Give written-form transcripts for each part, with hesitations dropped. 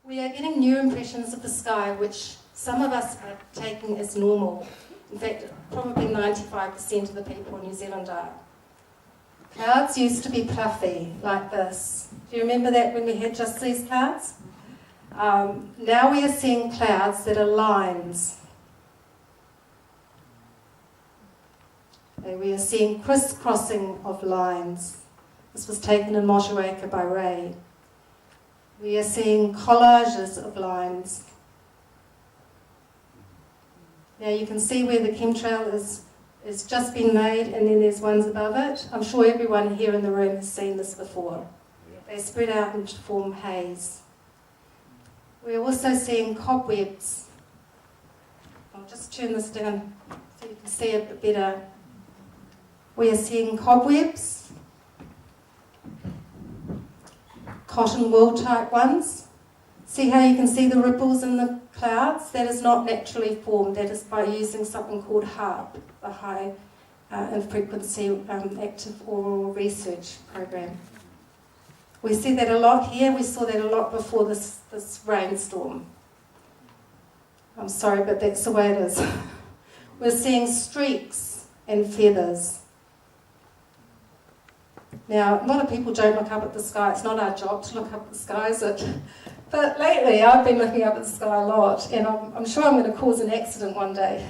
We are getting new impressions of the sky, which some of us are taking as normal. In fact, probably 95% of the people in New Zealand are. Clouds used to be puffy, like this. Do you remember that when we had just these clouds? Now we are seeing clouds that are lines. We are seeing crisscrossing of lines. This was taken in Motueka by Ray. We are seeing collages of lines. Now you can see where the chemtrail is just been made, and then there's ones above it. I'm sure everyone here in the room has seen this before. They spread out and form haze. We're also seeing cobwebs. I'll just turn this down so you can see a bit better. We are seeing cobwebs, cotton wool type ones. See how you can see the ripples in the clouds? That is not naturally formed. That is by using something called HARP, the High and Frequency Active Auroral Research Program. We see that a lot here. We saw that a lot before this rainstorm. I'm sorry, but that's the way it is. We're seeing streaks and feathers. Now, a lot of people don't look up at the sky. It's not our job to look up at the sky, is it? But lately, I've been looking up at the sky a lot, and I'm sure I'm going to cause an accident one day.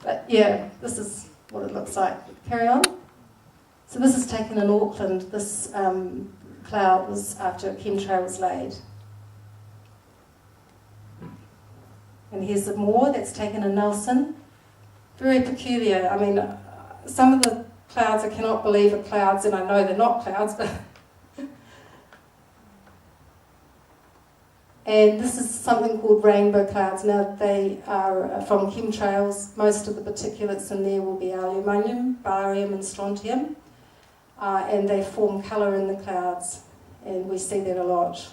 But yeah, this is what it looks like. Carry on. So this is taken in Auckland. This cloud was after a chemtrail was laid. And here's some more that's taken in Nelson. Very peculiar. I mean, some of the clouds, I cannot believe are clouds, and I know they're not clouds, but and this is something called rainbow clouds. Now they are from chemtrails. Most of the particulates in there will be aluminium, barium and strontium, and they form colour in the clouds, and we see that a lot.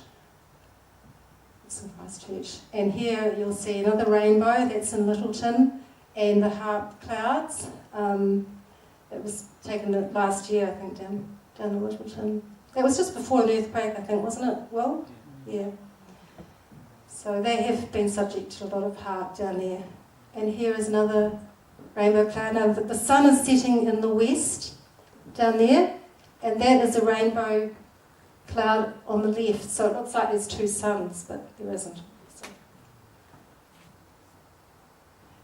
It's in Christchurch. And here you'll see another rainbow, that's in Littleton, and the HARP clouds. It was taken last year, I think, down in Littleton. It was just before an earthquake, I think, wasn't it? Well, yeah. So they have been subject to a lot of HARP down there. And here is another rainbow cloud. Now, the sun is setting in the west down there, and that is a rainbow cloud on the left. So it looks like there's two suns, but there isn't.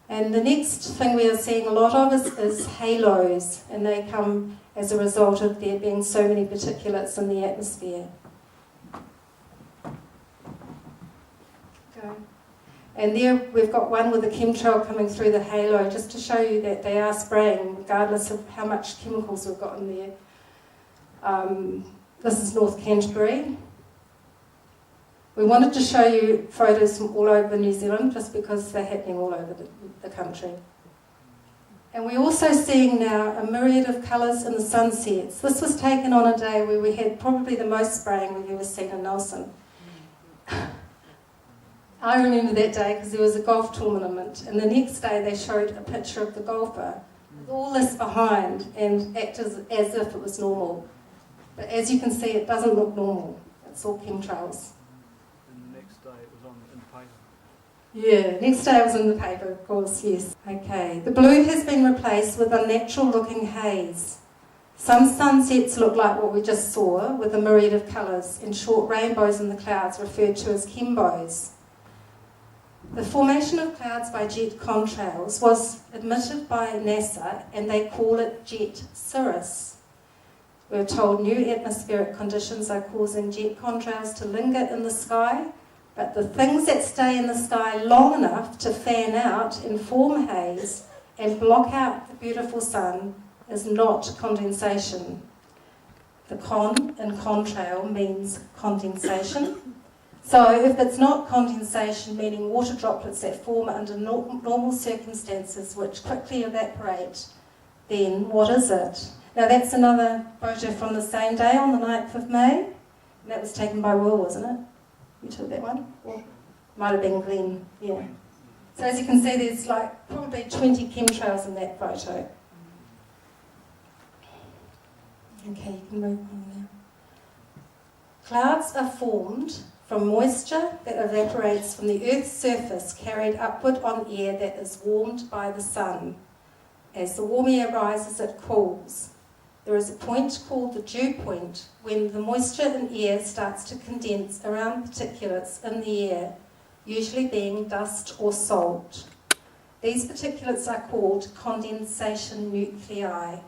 And the next thing we are seeing a lot of is halos, and they come as a result of there being so many particulates in the atmosphere. Okay. And there we've got one with a chemtrail coming through the halo, just to show you that they are spraying, regardless of how much chemicals we've got in there. This is North Canterbury. We wanted to show you photos from all over New Zealand, just because they're happening all over the country. And we're also seeing now a myriad of colours in the sunsets. This was taken on a day where we had probably the most spraying we've ever seen in Nelson. I remember that day because there was a golf tournament, and the next day they showed a picture of the golfer with all this behind and acted as if it was normal. But as you can see, it doesn't look normal. It's all chemtrails. Yeah, next day it was in the paper, of course, yes. Okay, the blue has been replaced with a natural-looking haze. Some sunsets look like what we just saw, with a myriad of colours, and short rainbows in the clouds referred to as chembows. The formation of clouds by jet contrails was admitted by NASA, and they call it jet cirrus. We're told new atmospheric conditions are causing jet contrails to linger in the sky, but the things that stay in the sky long enough to fan out and form haze and block out the beautiful sun is not condensation. The con in contrail means condensation. So if it's not condensation, meaning water droplets that form under normal circumstances which quickly evaporate, then what is it? Now that's another photo from the same day on the 9th of May. And that was taken by Will, wasn't it? You took that one? Or might have been Glenn, yeah. So as you can see, there's like probably 20 chemtrails in that photo. Okay, you can move on now. Clouds are formed from moisture that evaporates from the Earth's surface carried upward on air that is warmed by the sun. As the warm air rises, it cools. There is a point called the dew point when the moisture in air starts to condense around particulates in the air, usually being dust or salt. These particulates are called condensation nuclei.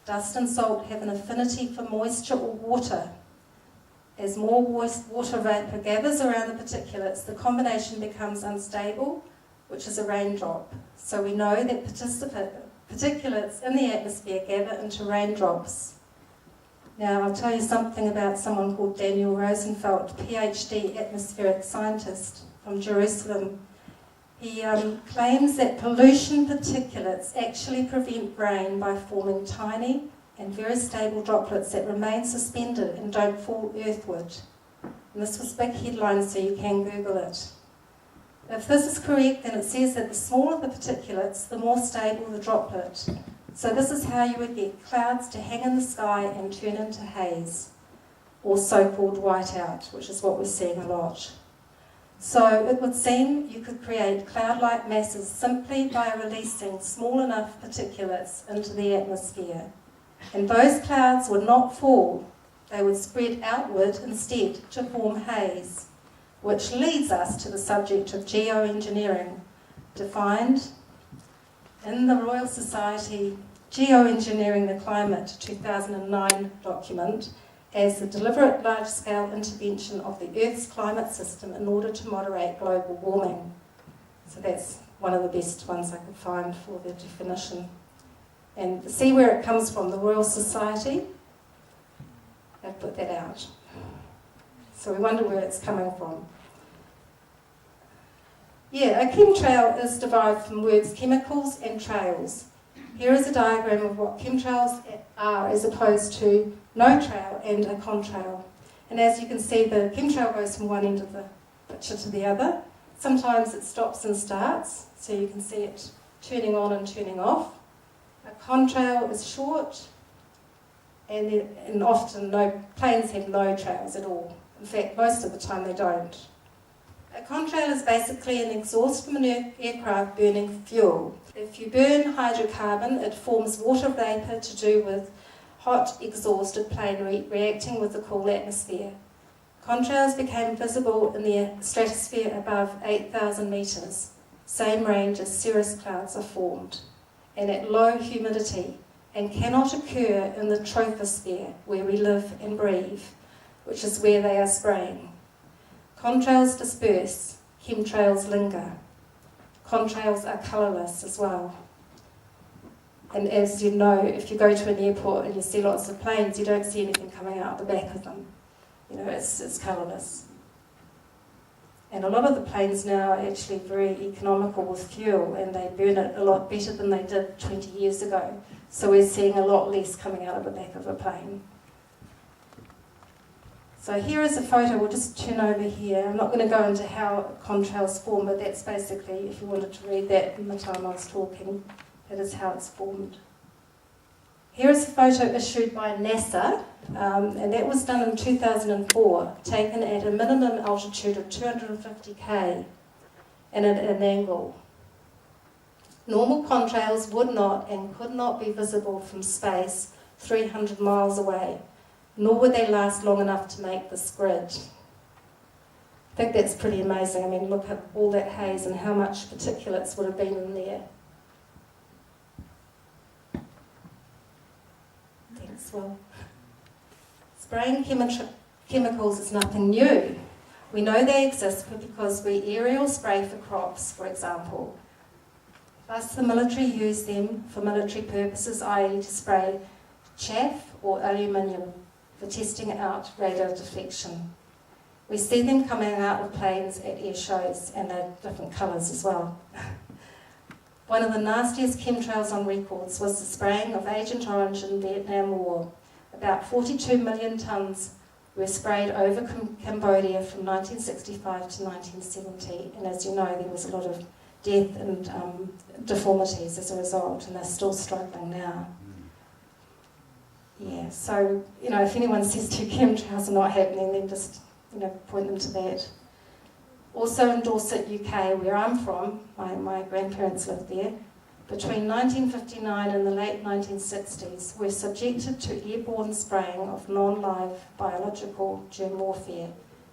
Dust and salt have an affinity for moisture or water. As more water vapour gathers around the particulates, the combination becomes unstable, which is a raindrop. So we know that particulates in the atmosphere gather into raindrops. Now I'll tell you something about someone called Daniel Rosenfeld, PhD atmospheric scientist from Jerusalem. He claims that pollution particulates actually prevent rain by forming tiny and very stable droplets that remain suspended and don't fall earthward. And this was big headlines, so you can Google it. If this is correct, then it says that the smaller the particulates, the more stable the droplet. So this is how you would get clouds to hang in the sky and turn into haze, or so-called whiteout, which is what we're seeing a lot. So it would seem you could create cloud-like masses simply by releasing small enough particulates into the atmosphere. And those clouds would not fall, they would spread outward instead to form haze, which leads us to the subject of geoengineering, defined in the Royal Society Geoengineering the Climate 2009 document as the deliberate large-scale intervention of the Earth's climate system in order to moderate global warming. So that's one of the best ones I could find for the definition. And see where it comes from, the Royal Society. I've put that out. So we wonder where it's coming from. Yeah, a chemtrail is derived from words chemicals and trails. Here is a diagram of what chemtrails are as opposed to no trail and a contrail. And as you can see, the chemtrail goes from one end of the picture to the other. Sometimes it stops and starts, so you can see it turning on and turning off. A contrail is short, and often planes have no trails at all. In fact, most of the time they don't. A contrail is basically an exhaust from an aircraft burning fuel. If you burn hydrocarbon, it forms water vapour to do with hot exhausted plane reacting with the cool atmosphere. Contrails became visible in the stratosphere above 8,000 metres, same range as cirrus clouds are formed, and at low humidity, and cannot occur in the troposphere where we live and breathe, which is where they are spraying. Contrails disperse, chemtrails linger. Contrails are colourless as well. And as you know, if you go to an airport and you see lots of planes, you don't see anything coming out the back of them. You know, it's colourless. And a lot of the planes now are actually very economical with fuel, and they burn it a lot better than they did 20 years ago. So we're seeing a lot less coming out of the back of a plane. So here is a photo, we'll just turn over here. I'm not going to go into how contrails form, but that's basically, if you wanted to read that in the time I was talking, that is how it's formed. Here is a photo issued by NASA, and that was done in 2004, taken at a minimum altitude of 250k and at an angle. Normal contrails would not and could not be visible from space 300 miles away, nor would they last long enough to make this grid. I think that's pretty amazing. I mean, look at all that haze and how much particulates would have been in there. Thanks, Will. Spraying chemicals is nothing new. We know they exist because we aerial spray for crops, for example. Thus, the military use them for military purposes, i.e. to spray chaff or aluminium for testing out radar deflection. We see them coming out of planes at air shows, and they're different colours as well. One of the nastiest chemtrails on records was the spraying of Agent Orange in the Vietnam War. About 42 million tonnes were sprayed over Cambodia from 1965 to 1970, and as you know, there was a lot of death and deformities as a result, and they're still struggling now. Yeah, so, you know, if anyone says to chemtrails are not happening, then just point them to that. Also in Dorset, UK, where I'm from, my grandparents lived there, between 1959 and the late 1960s, were subjected to airborne spraying of non-live biological germ warfare,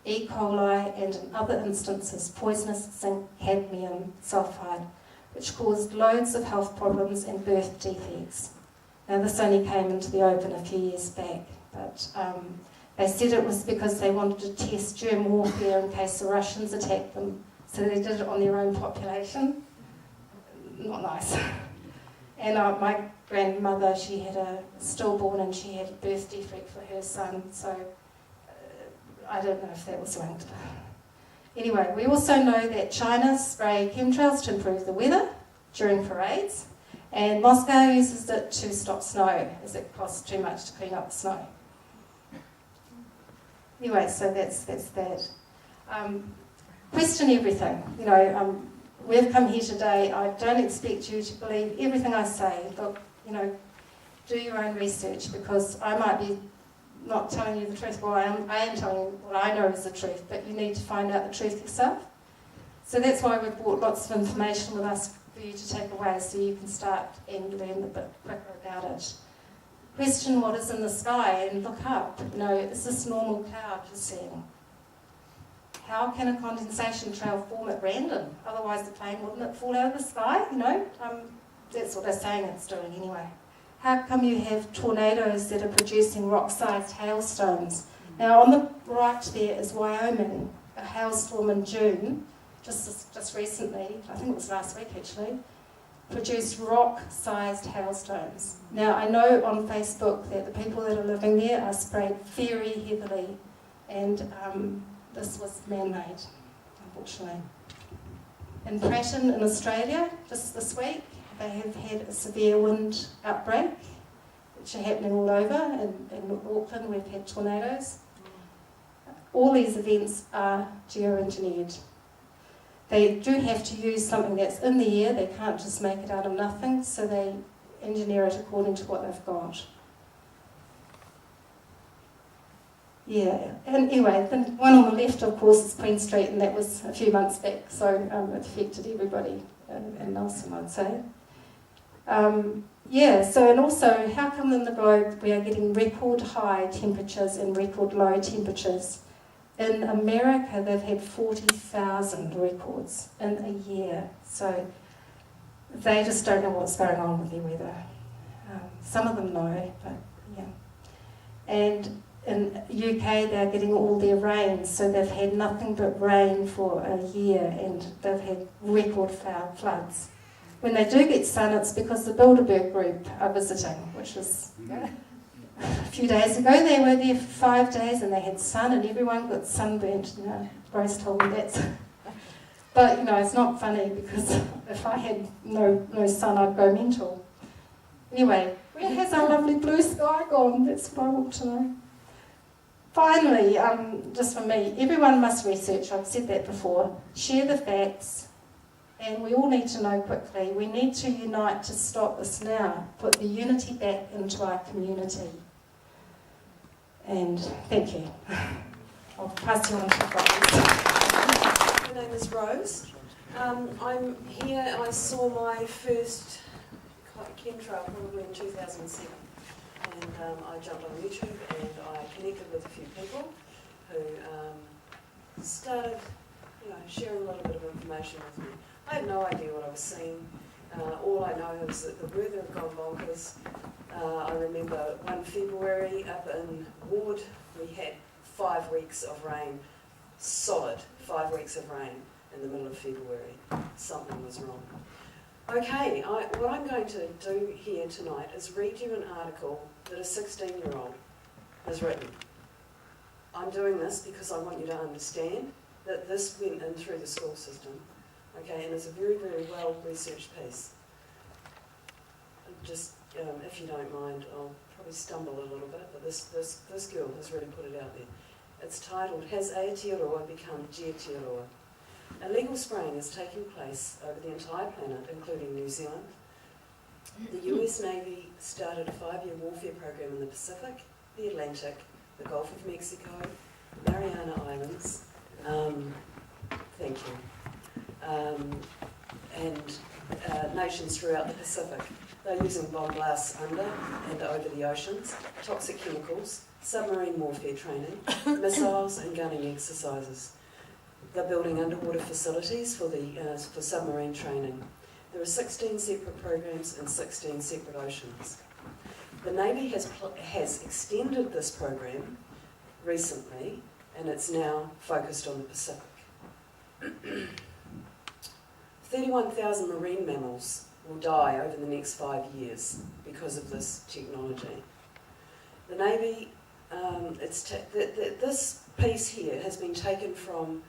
E. coli, and in other instances, poisonous zinc cadmium sulfide, which caused loads of health problems and birth defects. Now, this only came into the open a few years back, but they said it was because they wanted to test germ warfare in case the Russians attacked them, so they did it on their own population. Not nice. And my grandmother, she had a stillborn and she had a birth defect for her son, so I don't know if that was linked. Anyway, we also know that China spray chemtrails to improve the weather during parades, and Moscow uses it to stop snow, as it costs too much to clean up the snow. Anyway, so that's that. Question everything. We've come here today. I don't expect you to believe everything I say. Look, do your own research, because I might be not telling you the truth. Well, I am telling you what I know is the truth, but you need to find out the truth yourself. So that's why we've brought lots of information with us for you to take away, so you can start and learn a bit quicker about it. Question what is in the sky and look up. Is this normal cloud you're seeing? How can a condensation trail form at random? Otherwise the plane wouldn't it fall out of the sky? That's what they're saying it's doing anyway. How come you have tornadoes that are producing rock-sized hailstones? Now on the right there is Wyoming, a hailstorm in June, just recently, I think it was last week actually, produced rock-sized hailstones. Now I know on Facebook that the people that are living there are sprayed very heavily, and this was man-made, unfortunately. In Pratton in Australia, just this week, they have had a severe wind outbreak, which are happening all over. In Auckland, we've had tornadoes. All these events are geoengineered. They do have to use something that's in the air. They can't just make it out of nothing, so they engineer it according to what they've got. Yeah, and anyway, the one on the left, of course, is Queen Street, and that was a few months back, so it affected everybody in Nelson, I'd say. And also, how come in the globe we are getting record high temperatures and record low temperatures? In America, they've had 40,000 records in a year, so they just don't know what's going on with their weather. Some of them know, but yeah. And in UK, they're getting all their rain, so they've had nothing but rain for a year, and they've had record floods. When they do get sun, it's because the Bilderberg group are visiting, which was a few days ago. They were there for 5 days, and they had sun, and everyone got sunburnt. Grace told me that. But it's not funny, because if I had no sun, I'd go mental. Anyway, where has our lovely blue sky gone? That's what I want to know. Finally, just for me, everyone must research, I've said that before, share the facts, and we all need to know quickly. We need to unite to stop this now, put the unity back into our community. And thank you. I'll pass you on to Rose. My name is Rose. I'm here, I saw my first chemtrail probably in 2007. And I jumped on YouTube and I connected with a few people who started sharing a little bit of information with me. I had no idea what I was seeing. All I know is that the weather had gone bonkers. I remember 1 February up in Ward, we had 5 weeks of rain, solid 5 weeks of rain in the middle of February. Something was wrong. Okay, what I'm going to do here tonight is read you an article that a 16-year-old has written. I'm doing this because I want you to understand that this went in through the school system, okay, and it's a very, very well-researched piece. Just, if you don't mind, I'll probably stumble a little bit, but this girl has really put it out there. It's titled, Has Aotearoa Become Geoengineering? Illegal spraying is taking place over the entire planet, including New Zealand. The US Navy started a 5-year warfare program in the Pacific, the Atlantic, the Gulf of Mexico, Mariana Islands, thank you, and nations throughout the Pacific. They're using bomb blasts under and over the oceans, toxic chemicals, submarine warfare training, missiles and gunning exercises. They're building underwater facilities for submarine training. There are 16 separate programs and 16 separate oceans. The Navy has extended this program recently, and it's now focused on the Pacific. 31,000 marine mammals will die over the next 5 years because of this technology. The Navy, this piece here has been taken from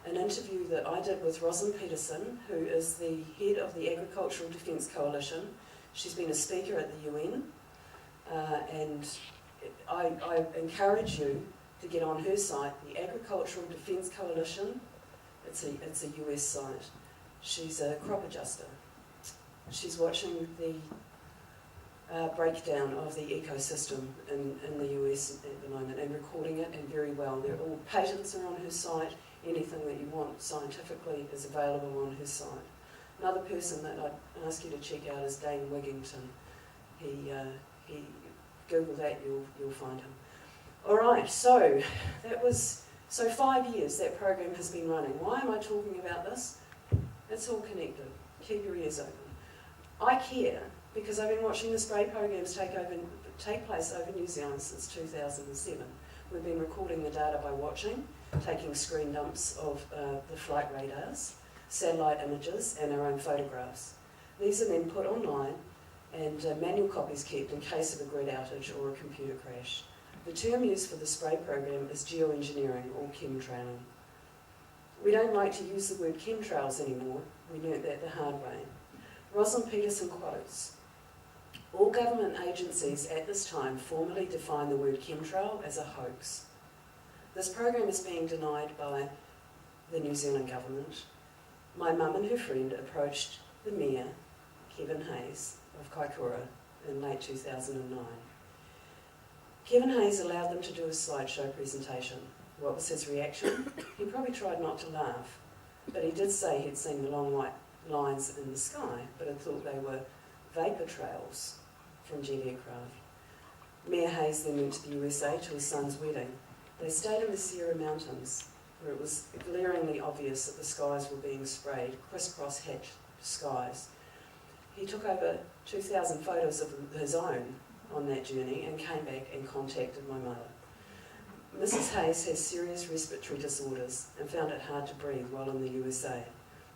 an interview that I did with Rosalind Peterson, who is the head of the Agricultural Defence Coalition. She's been a speaker at the UN, and I encourage you to get on her site, the Agricultural Defence Coalition. It's a US site. She's a crop adjuster. She's watching the breakdown of the ecosystem in the US at the moment and recording it, and very well. All patents are on her site. Anything that you want scientifically is available on her site. Another person that I'd ask you to check out is Dane Wigington. He Google that, you'll find him. All right, so 5 years that program has been running. Why am I talking about this? It's all connected. Keep your ears open. I care because I've been watching the spray programs take place over New Zealand since 2007. We've been recording the data by watching, taking screen dumps of the flight radars, satellite images, and our own photographs. These are then put online, and manual copies kept in case of a grid outage or a computer crash. The term used for the spray program is geoengineering or chemtrailing. We don't like to use the word chemtrails anymore. We learnt that the hard way. Rosalind Peterson quotes, "All government agencies at this time formally define the word chemtrail as a hoax. This program is being denied by the New Zealand government. My mum and her friend approached the Mayor, Kevin Hayes, of Kaikoura in late 2009. Kevin Hayes allowed them to do a slideshow presentation. What was his reaction? He probably tried not to laugh, but he did say he'd seen the long white lines in the sky, but had thought they were vapour trails from jet aircraft. Mayor Hayes then went to the USA to his son's wedding. They stayed in the Sierra Mountains, where it was glaringly obvious that the skies were being sprayed, crisscross hatched skies. He took over 2,000 photos of his own on that journey and came back and contacted my mother. Mrs. Hayes has serious respiratory disorders and found it hard to breathe while in the USA.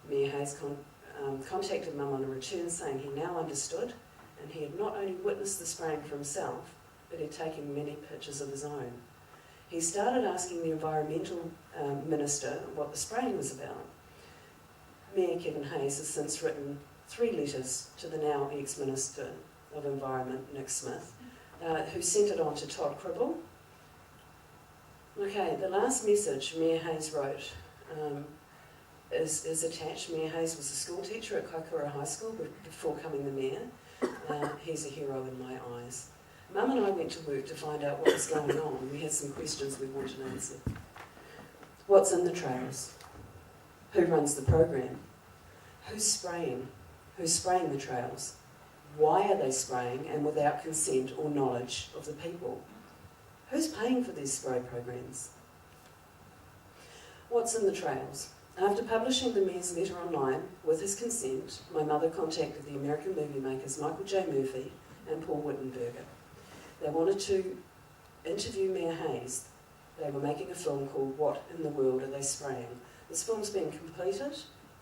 Mayor Hayes contacted Mum on a return saying he now understood, and he had not only witnessed the spraying for himself, but had taken many pictures of his own. He started asking the environmental minister what the spraying was about. Mayor Kevin Hayes has since written 3 letters to the now ex-Minister of Environment, Nick Smith, who sent it on to Todd Cribble. Okay, the last message Mayor Hayes wrote is attached. Mayor Hayes was a school teacher at Kaikoura High School before becoming the mayor. He's a hero in my eyes. Mum and I went to work to find out what was going on. We had some questions we wanted answered. What's in the trails? Who runs the program? Who's spraying? Who's spraying the trails? Why are they spraying and without consent or knowledge of the people? Who's paying for these spray programs? What's in the trails? After publishing the Mayor's letter online, with his consent, my mother contacted the American movie makers Michael J. Murphy and Paul Wittenberger. They wanted to interview Mayor Hayes. They were making a film called What in the World Are They Spraying? This film's been completed,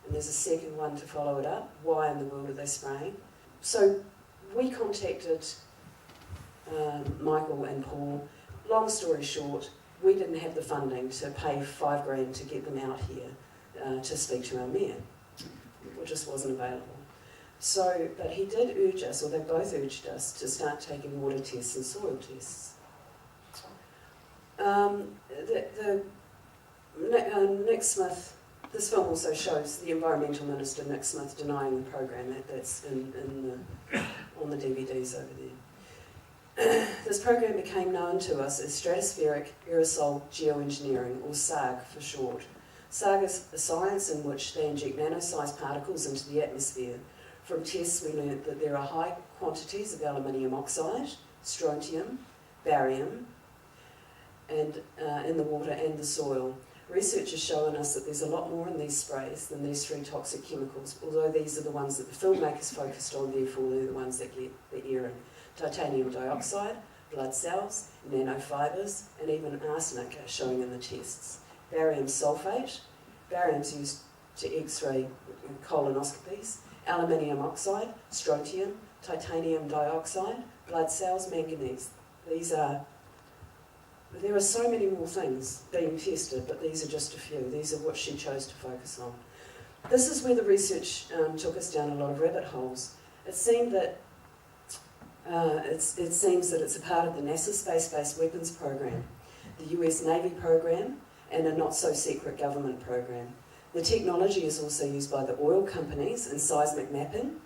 and there's a second one to follow it up. Why in the world are they spraying? So we contacted Michael and Paul. Long story short, we didn't have the funding to pay $5 grand to get them out here to speak to our mayor. It just wasn't available. So, but he did urge us, or they both urged us, to start taking water tests and soil tests. Nick Smith, this film also shows the Environmental Minister, Nick Smith, denying the program. That's on the DVDs over there. This This program became known to us as Stratospheric Aerosol Geoengineering, or SARG for short. SARG is a science in which they inject nano-sized particles into the atmosphere. From tests we learnt that there are high quantities of aluminium oxide, strontium, barium, and in the water and the soil. Research has shown us that there's a lot more in these sprays than these 3 toxic chemicals, although these are the ones that the filmmakers focused on, therefore they're the ones that get the airing. Titanium dioxide, blood cells, nanofibers, and even arsenic are showing in the tests. Barium sulfate, barium's used to X-ray colonoscopies, aluminium oxide, strontium, titanium dioxide, blood cells, manganese. There are so many more things being tested, but these are just a few. These are what she chose to focus on. This is where the research took us down a lot of rabbit holes. It seems that it's a part of the NASA Space-Based Weapons Program, the US Navy program, and a not-so-secret government program. The technology is also used by the oil companies in seismic mapping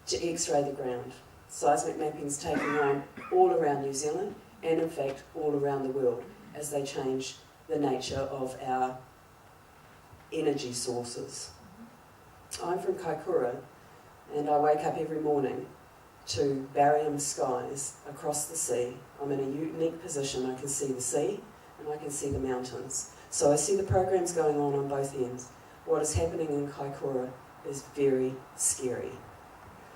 to X-ray the ground. Seismic mapping is taking on all around New Zealand, and in fact all around the world, as they change the nature of our energy sources. I'm from Kaikoura, and I wake up every morning to barium skies across the sea. I'm in a unique position. I can see the sea and I can see the mountains. So I see the programs going on both ends. What is happening in Kaikoura is very scary.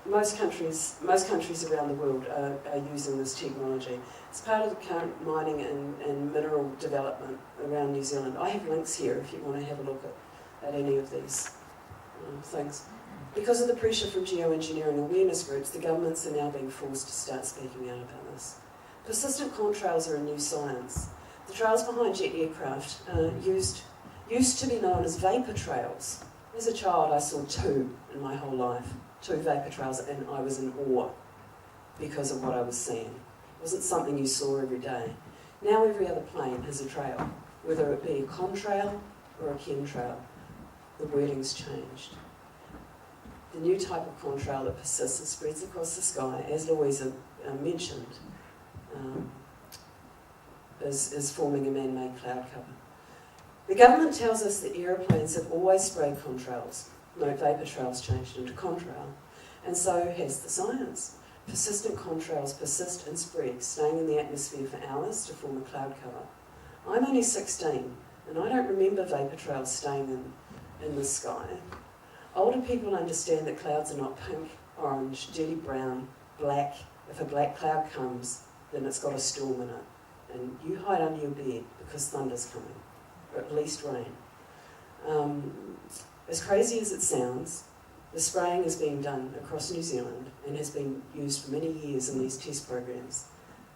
Most countries around the world are using this technology. It's part of the current mining and mineral development around New Zealand. I have links here if you want to have a look at any of these things. Because of the pressure from geoengineering awareness groups, the governments are now being forced to start speaking out about this. Persistent contrails are a new science. The trails behind jet aircraft used to be known as vapor trails. As a child, I saw 2 in my whole life. 2 vapor trails, and I was in awe because of what I was seeing. It wasn't something you saw every day. Now every other plane has a trail, whether it be a contrail or a chemtrail. The wording's changed. The new type of contrail that persists and spreads across the sky, as Louisa mentioned, is forming a man-made cloud cover. The government tells us that aeroplanes have always sprayed contrails. No, vapor trails changed into contrail, and so has the science. Persistent contrails persist and spread, staying in the atmosphere for hours to form a cloud cover. I'm only 16, and I don't remember vapor trails staying in the sky. Older people understand that clouds are not pink, orange, dirty brown, black. If a black cloud comes, then it's got a storm in it. And you hide under your bed because thunder's coming, or at least rain. As crazy as it sounds, the spraying is being done across New Zealand and has been used for many years in these test programs.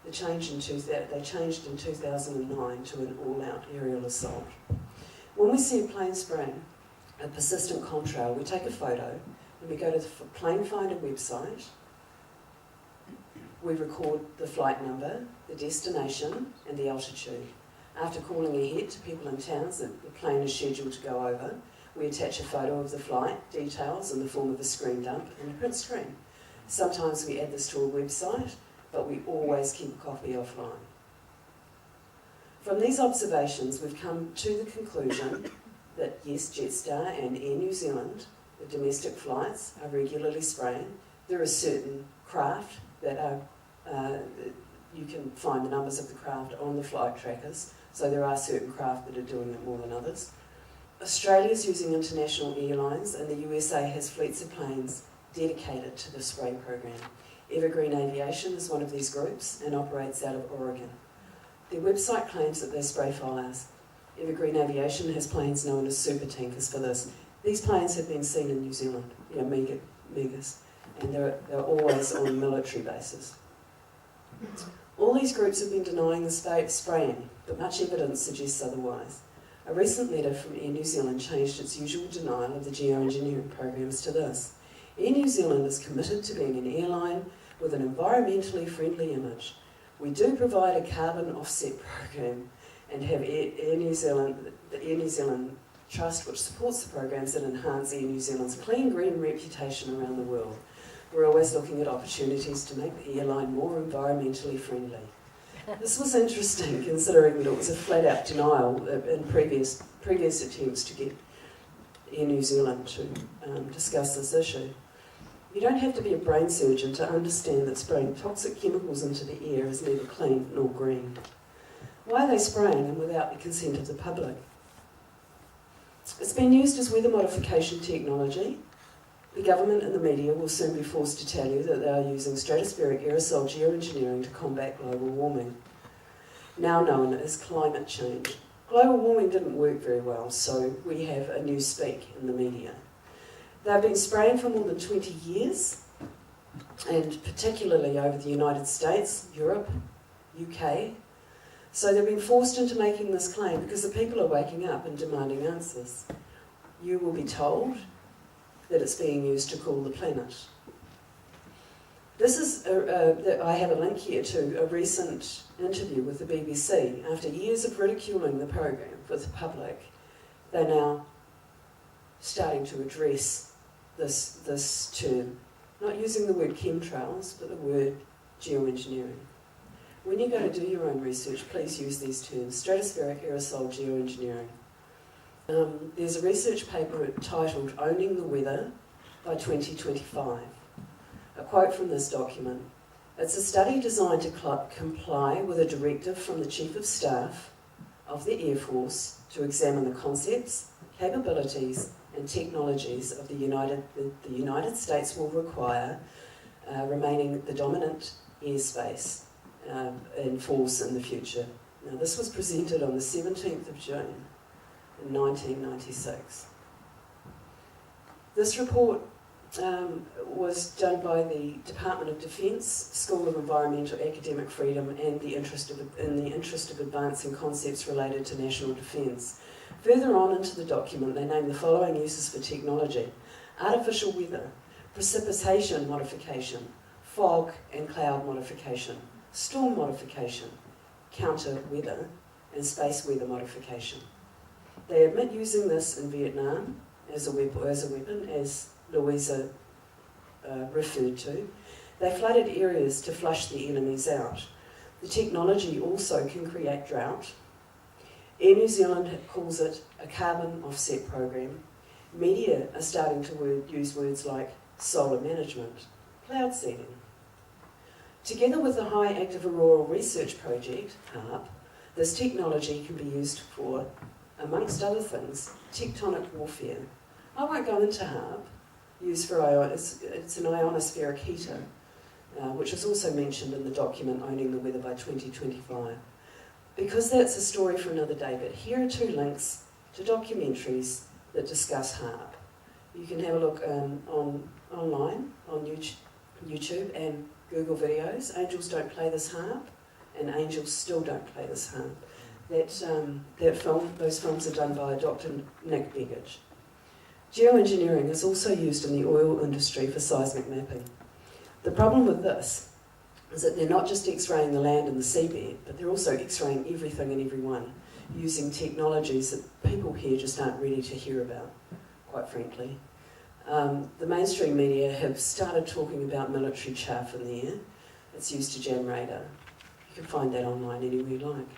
They changed in 2009 to an all-out aerial assault. When we see a plane spraying a persistent contrail, we take a photo and we go to the plane finder website. We record the flight number, the destination and the altitude. After calling ahead to people in towns that the plane is scheduled to go over, we attach a photo of the flight details in the form of a screen dump and a print screen. Sometimes we add this to a website, but we always keep a copy offline. From these observations, we've come to the conclusion that yes, Jetstar and Air New Zealand, the domestic flights, are regularly spraying. There are certain craft that are, you can find the numbers of the craft on the flight trackers, so there are certain craft that are doing it more than others. Australia's using international airlines, and the USA has fleets of planes dedicated to the spray program. Evergreen Aviation is one of these groups and operates out of Oregon. Their website claims that they spray fires. Evergreen Aviation has planes known as super tankers for this. These planes have been seen in New Zealand, megas, and they're always on military bases. All these groups have been denying the spraying, but much evidence suggests otherwise. A recent letter from Air New Zealand changed its usual denial of the geoengineering programs to this. Air New Zealand is committed to being an airline with an environmentally friendly image. We do provide a carbon offset program and have Air New Zealand, the Air New Zealand Trust, which supports the programs that enhance Air New Zealand's clean green reputation around the world. We're always looking at opportunities to make the airline more environmentally friendly. This was interesting, considering that it was a flat-out denial in previous attempts to get Air New Zealand to discuss this issue. You don't have to be a brain surgeon to understand that spraying toxic chemicals into the air is neither clean nor green. Why are they spraying them without the consent of the public? It's been used as weather modification technology. The government and the media will soon be forced to tell you that they are using stratospheric aerosol geoengineering to combat global warming, now known as climate change. Global warming didn't work very well, so we have a new speak in the media. They've been spraying for more than 20 years, and particularly over the United States, Europe, UK. So they've been forced into making this claim because the people are waking up and demanding answers. You will be told that it's being used to cool the planet. This is, I have a link here to a recent interview with the BBC. After years of ridiculing the program with the public, they're now starting to address this term, not using the word chemtrails, but the word geoengineering. When you go to do your own research, please use these terms: stratospheric aerosol geoengineering. There's a research paper titled "Owning the Weather by 2025. A quote from this document: "It's a study designed to comply with a directive from the Chief of Staff of the Air Force to examine the concepts, capabilities and technologies of the United States will require remaining the dominant airspace in force in the future." Now, this was presented on the 17th of June in 1996. This report was done by the Department of Defence, School of Environmental Academic Freedom, and in the interest of advancing concepts related to national defence. Further on into the document, they name the following uses for technology: artificial weather, precipitation modification, fog and cloud modification, storm modification, counter weather, and space weather modification. They admit using this in Vietnam as a weapon, as Louisa referred to. They flooded areas to flush the enemies out. The technology also can create drought. Air New Zealand calls it a carbon offset program. Media are starting to use words like solar management, cloud seeding. Together with the High Active Auroral Research Project, HARP, this technology can be used for, amongst other things, tectonic warfare. I won't go into HARP, used for it's an ionospheric heater, which is also mentioned in the document Owning the Weather by 2025. Because that's a story for another day, but here are two links to documentaries that discuss HARP. You can have a look online, on YouTube and Google videos. Angels Don't Play This HARP, and Angels Still Don't Play This HARP. Those films are done by Dr. Nick Begich. Geoengineering is also used in the oil industry for seismic mapping. The problem with this is that they're not just X-raying the land and the seabed, but they're also X-raying everything and everyone, using technologies that people here just aren't ready to hear about, quite frankly. The mainstream media have started talking about military chaff in the air. It's used to jam radar. You can find that online anywhere you like.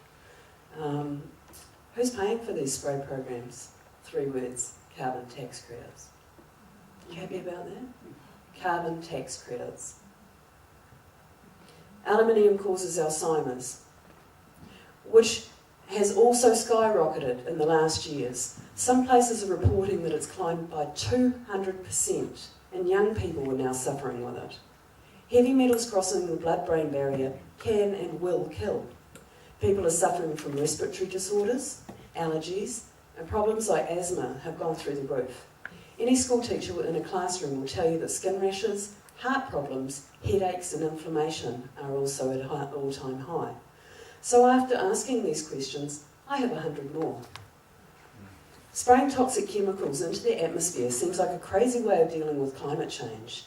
Who's paying for these spray programs? 3 words: carbon tax credits. You happy about that? Carbon tax credits. Aluminium causes Alzheimer's, which has also skyrocketed in the last years. Some places are reporting that it's climbed by 200%, and young people are now suffering with it. Heavy metals crossing the blood-brain barrier can and will kill. People are suffering from respiratory disorders, allergies, and problems like asthma have gone through the roof. Any school teacher in a classroom will tell you that skin rashes, heart problems, headaches and inflammation are also at an all-time high. So after asking these questions, I have 100 more. Spraying toxic chemicals into the atmosphere seems like a crazy way of dealing with climate change.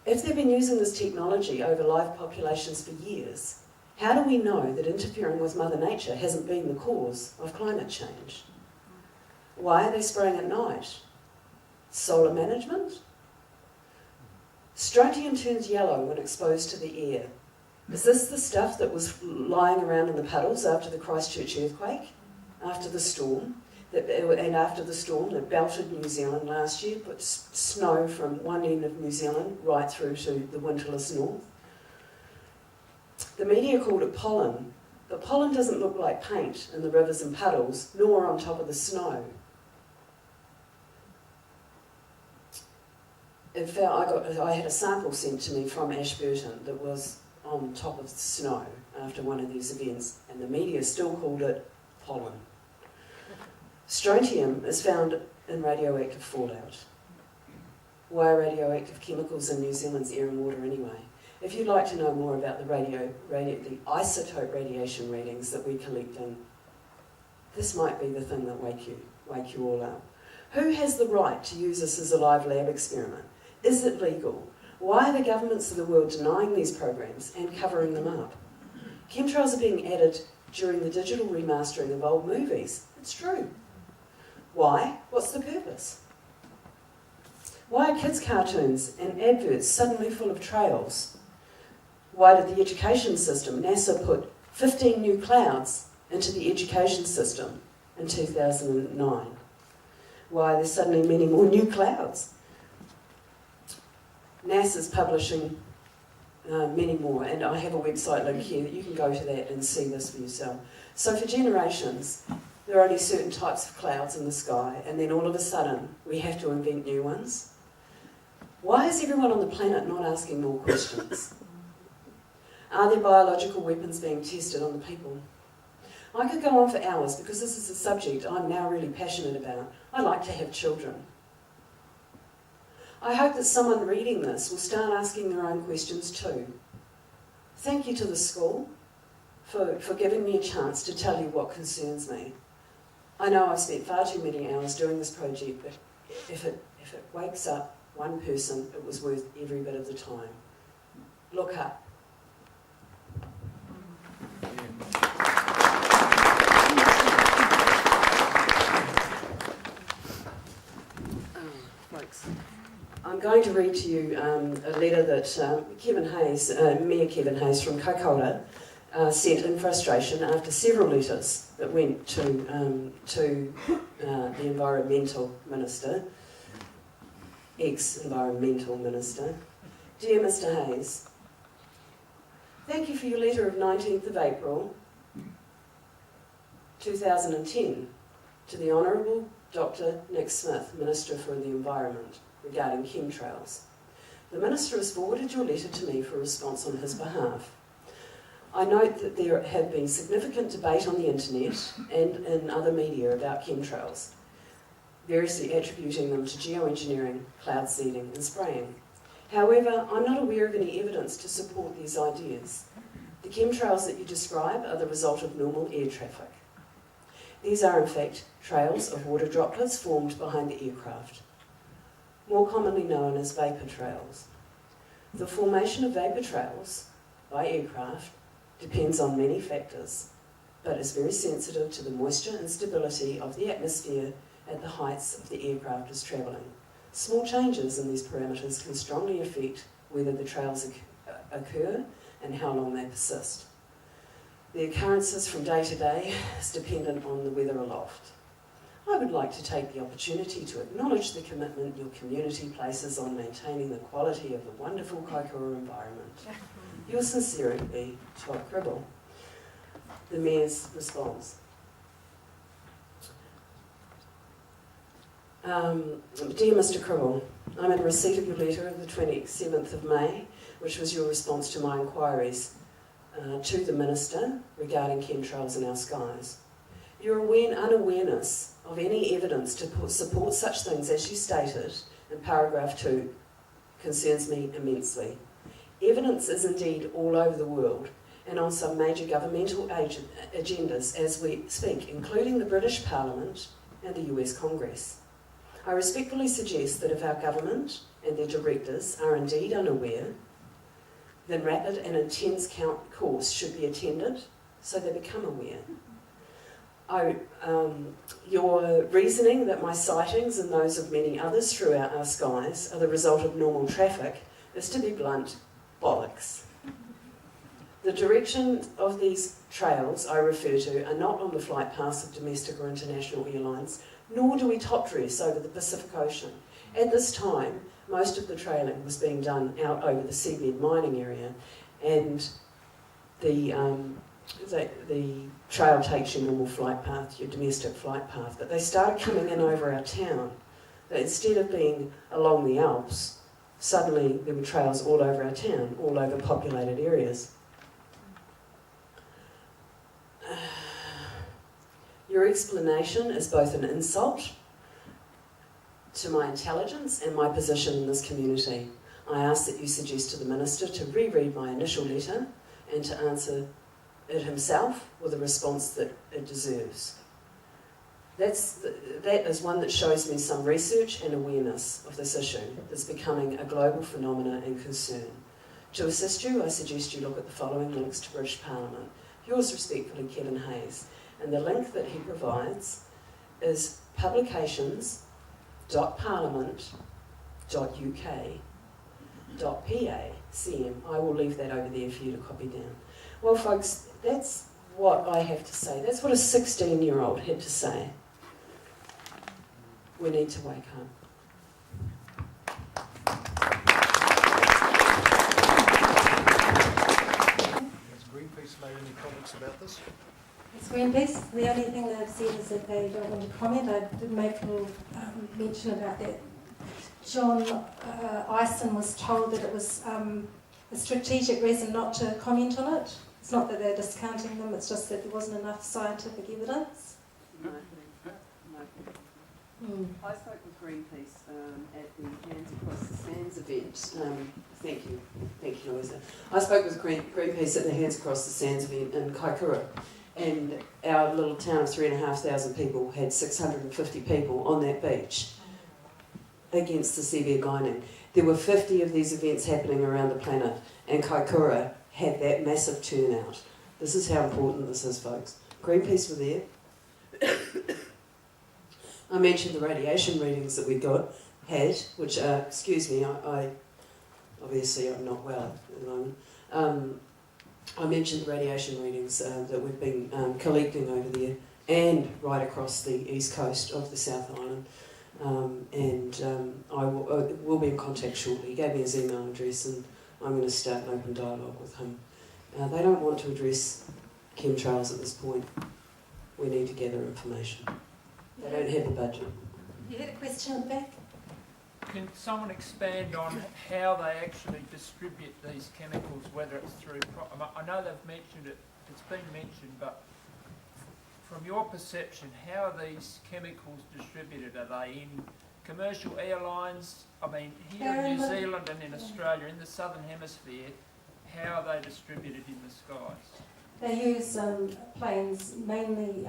If they've been using this technology over live populations for years, how do we know that interfering with Mother Nature hasn't been the cause of climate change? Why are they spraying at night? Solar management? Strontium turns yellow when exposed to the air. Is this the stuff that was lying around in the puddles after the Christchurch earthquake, after the storm, and after the storm that belted New Zealand last year, put snow from one end of New Zealand right through to the winterless north? The media called it pollen, but pollen doesn't look like paint in the rivers and puddles, nor on top of the snow. In fact, I had a sample sent to me from Ashburton that was on top of the snow after one of these events, and the media still called it pollen. Strontium is found in radioactive fallout. Why are radioactive chemicals in New Zealand's air and water anyway? If you'd like to know more about the isotope radiation readings that we're collecting, this might be the thing that wake you all up. Who has the right to use this as a live lab experiment? Is it legal? Why are the governments of the world denying these programs and covering them up? Chemtrails are being added during the digital remastering of old movies. It's true. Why? What's the purpose? Why are kids' cartoons and adverts suddenly full of trails? Why did the education system, NASA put 15 new clouds into the education system in 2009? Why are there suddenly many more new clouds? NASA's publishing many more, and I have a website link here that you can go to that and see this for yourself. So for generations, there are only certain types of clouds in the sky, and then all of a sudden, we have to invent new ones. Why is everyone on the planet not asking more questions? Are there biological weapons being tested on the people? I could go on for hours because this is a subject I'm now really passionate about. I like to have children. I hope that someone reading this will start asking their own questions too. Thank you to the school for giving me a chance to tell you what concerns me. I know I've spent far too many hours doing this project, but if it wakes up one person, it was worth every bit of the time. Look up. Folks, I'm going to read to you a letter that Mayor Kevin Hayes from Kaikoura sent in frustration after several letters that went to the Environmental Minister, ex-Environmental Minister. Dear Mr Hayes, thank you for your letter of 19th of April 2010 to the Honourable Dr Nick Smith, Minister for the Environment, regarding chemtrails. The Minister has forwarded your letter to me for a response on his behalf. I note that there have been significant debate on the internet and in other media about chemtrails, variously attributing them to geoengineering, cloud seeding and spraying. However, I'm not aware of any evidence to support these ideas. The chemtrails that you describe are the result of normal air traffic. These are in fact trails of water droplets formed behind the aircraft, more commonly known as vapour trails. The formation of vapour trails by aircraft depends on many factors, but is very sensitive to the moisture and stability of the atmosphere at the heights of the aircraft is travelling. Small changes in these parameters can strongly affect whether the trails occur and how long they persist. The occurrences from day to day is dependent on the weather aloft. I would like to take the opportunity to acknowledge the commitment your community places on maintaining the quality of the wonderful Kaikoura environment. Yours sincerely, Todd Cribble. The Mayor's response. Dear Mr Cribble, I'm in receipt of your letter of the 27th of May, which was your response to my inquiries to the Minister regarding chemtrails in our skies. Your unawareness of any evidence to support such things as you stated in paragraph 2 concerns me immensely. Evidence is indeed all over the world and on some major governmental agendas as we speak, including the British Parliament and the US Congress. I respectfully suggest that if our government and their directors are indeed unaware, then rapid and intense course should be attended so they become aware. Your reasoning that my sightings and those of many others throughout our skies are the result of normal traffic is, to be blunt, bollocks. The direction of these trails I refer to are not on the flight paths of domestic or international airlines, nor do we top dress over the Pacific Ocean. At this time, most of the trailing was being done out over the seabed mining area, and the trail takes your normal flight path, your domestic flight path, but they started coming in over our town. That instead of being along the Alps, suddenly there were trails all over our town, all over populated areas. Your explanation is both an insult to my intelligence and my position in this community. I ask that you suggest to the Minister to reread my initial letter and to answer it himself with a response that it deserves. That is one that shows me some research and awareness of this issue that's becoming a global phenomenon and concern. To assist you, I suggest you look at the following links to British Parliament. Yours respectfully, Kevin Hayes. And the link that he provides is publications.parliament.uk.pa.cm. I will leave that over there for you to copy down. Well, folks, that's what I have to say. That's what a 16-year-old had to say. We need to wake up. Has Greenpeace made any comments about this? It's Greenpeace. The only thing they've said is that they don't want to comment. I did make a little mention about that. John Ison was told that it was a strategic reason not to comment on it. It's not that they're discounting them, it's just that there wasn't enough scientific evidence. No. I spoke with Greenpeace at the Hands Across the Sands event. Thank you, Louisa. I spoke with Greenpeace at the Hands Across the Sands event in Kaikoura, and our little town of 3,500 people had 650 people on that beach against the seabed mining. There were 50 of these events happening around the planet, and Kaikoura had that massive turnout. This is how important this is, folks. Greenpeace were there. I mentioned the radiation readings that we had, which are, excuse me, I obviously I'm not well at the moment. I mentioned the radiation readings that we've been collecting over there and right across the east coast of the South Island. I will be in contact shortly. He gave me his email address and I'm going to start an open dialogue with him. They don't want to address chemtrails at this point. We need to gather information. They don't have the budget. You had a question at the back? Can someone expand on how they actually distribute these chemicals, whether it's through... I know they've mentioned it, it's been mentioned, but from your perception, how are these chemicals distributed? Are they in commercial airlines? I mean, here in New Zealand and in Australia, in the southern hemisphere, how are they distributed in the skies? They use planes, mainly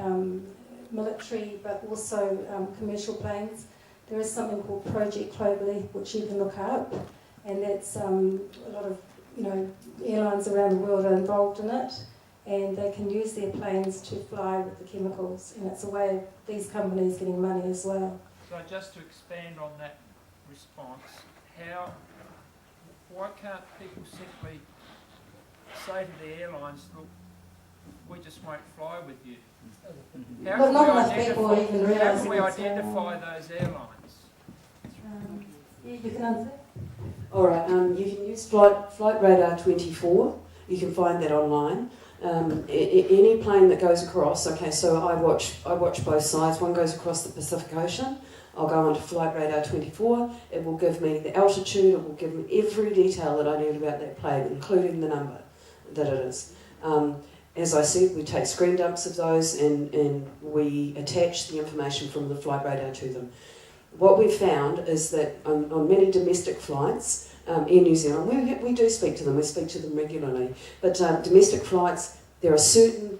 military, but also commercial planes. There is something called Project Globally, which you can look up, and that's a lot of airlines around the world are involved in it, and they can use their planes to fly with the chemicals, and it's a way of these companies getting money as well. So just to expand on that response, why can't people simply say to the airlines, look, we just won't fly with you? How can we identify those airlines? You can answer. All right, you can use Flight Radar 24. You can find that online. Any plane that goes across. Okay, so I watch both sides. One goes across the Pacific Ocean. I'll go onto Flight Radar 24. It will give me the altitude. It will give me every detail that I need about that plane, including the number that it is. As I said, we take screen dumps of those and we attach the information from the flight radar to them. What we've found is that on many domestic flights in New Zealand, we do speak to them, we speak to them regularly, but domestic flights, there are certain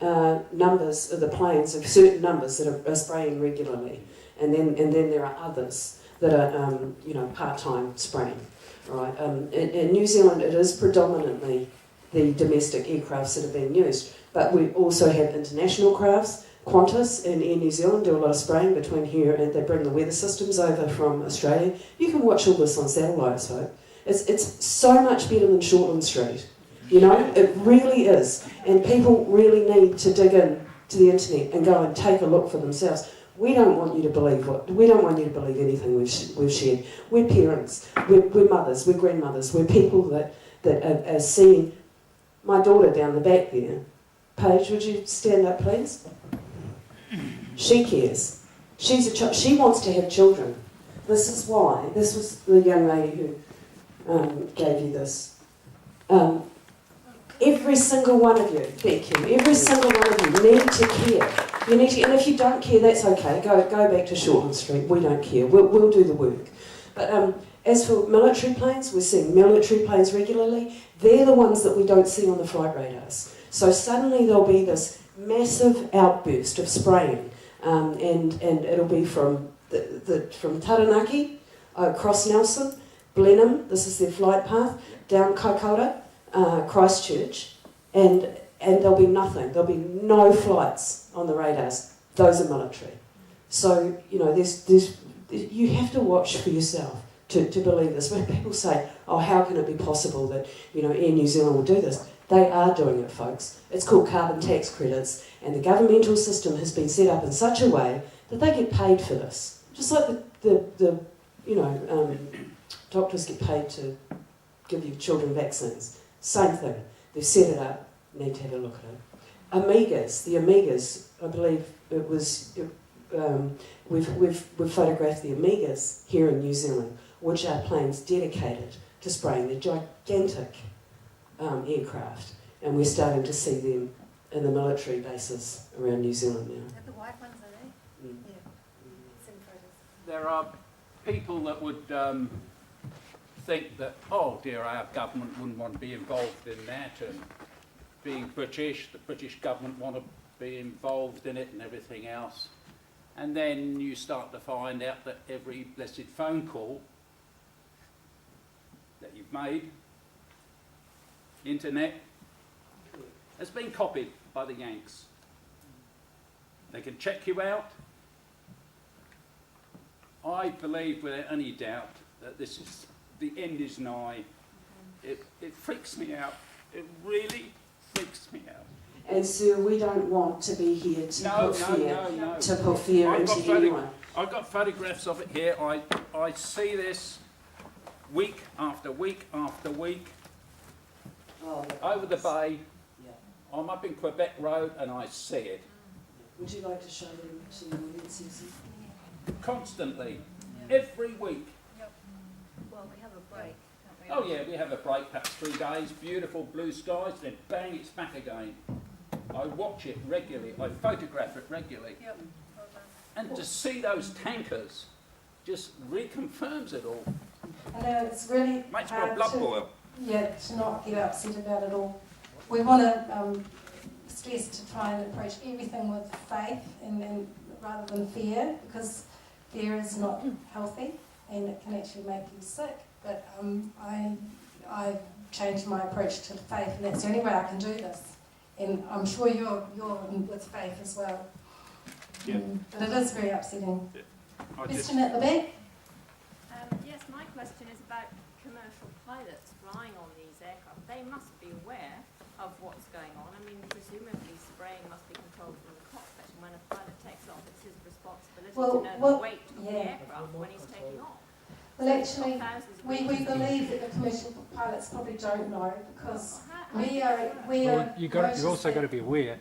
numbers of the planes, of certain numbers that are spraying regularly, and then there are others that are part-time spraying. Right? In New Zealand, it is predominantly the domestic aircrafts that are being used. But we also have international crafts. Qantas in Air New Zealand do a lot of spraying between here, and they bring the weather systems over from Australia. You can watch all this on satellites, folks. It's so much better than Shortland Street. You know, it really is. And people really need to dig in to the internet and go and take a look for themselves. We don't want you to believe anything we've shared. We're parents, we're mothers, we're grandmothers, we're people that are seeing. My daughter down the back there, Paige, would you stand up please? She cares. She's a child. She wants to have children. This is why. This was the young lady who gave you this. Every single one of you, thank you, every single one of you need to care. You need to, and if you don't care, that's okay. Go back to Shortland Street. We don't care. We'll do the work. But as for military planes, we're seeing military planes regularly. They're the ones that we don't see on the flight radars. So suddenly there'll be this massive outburst of spraying, and it'll be from from Taranaki, across Nelson, Blenheim. This is their flight path down Kaikoura, Christchurch, and there'll be nothing. There'll be no flights on the radars. Those are military. So you know, you have to watch for yourself to believe this. When people say, "Oh, how can it be possible that Air New Zealand will do this?" They are doing it, folks. It's called carbon tax credits, and the governmental system has been set up in such a way that they get paid for this. Just like the doctors get paid to give your children vaccines. Same thing. They've set it up. Need to have a look at it. The Amigas, I believe it was. We've photographed the Amigas here in New Zealand, which are planes dedicated to spraying. They're gigantic aircraft, and we're starting to see them in the military bases around New Zealand now. Are the white ones, are they? Mm. Yeah. Send photos. There are people that would think that, oh dear, our government wouldn't want to be involved in that, and being British, the British government want to be involved in it and everything else. And then you start to find out that every blessed phone call that you've made, internet, has been copied by the Yanks. They can check you out. I believe without any doubt that the end is nigh. It freaks me out. It really freaks me out. And sir, we don't want to be here to put fear into anyone. I've got photographs of it here. I see this week after week after week over the bay. Yeah. I'm up in Quebec Road and I see it. Would you like to show them to the audience, Susie? Constantly, every week. Yep. Well, we have a break, Oh yeah, we have a break, perhaps 3 days, beautiful blue skies, then bang, it's back again. I watch it regularly, I photograph it regularly. Yep. Well done. And to see those tankers just reconfirms it all. I know it's really Makes my hard blood boil. to not get upset about it all. We want to stress to try and approach everything with faith and rather than fear, because fear is not healthy and it can actually make you sick. But I changed my approach to faith, and that's the only way I can do this. And I'm sure you're with faith as well. Yeah. But it is very upsetting. I just, Question at the back? Yes, my question is about commercial pilots flying on these aircraft. They must be aware of what's going on. I mean, presumably spraying must be controlled from the cockpit, and when a pilot takes off, it's his responsibility to know the weight of the aircraft when he's taking off. Well, actually, we believe that the commercial pilots probably don't know, because we are. You've also got to be aware,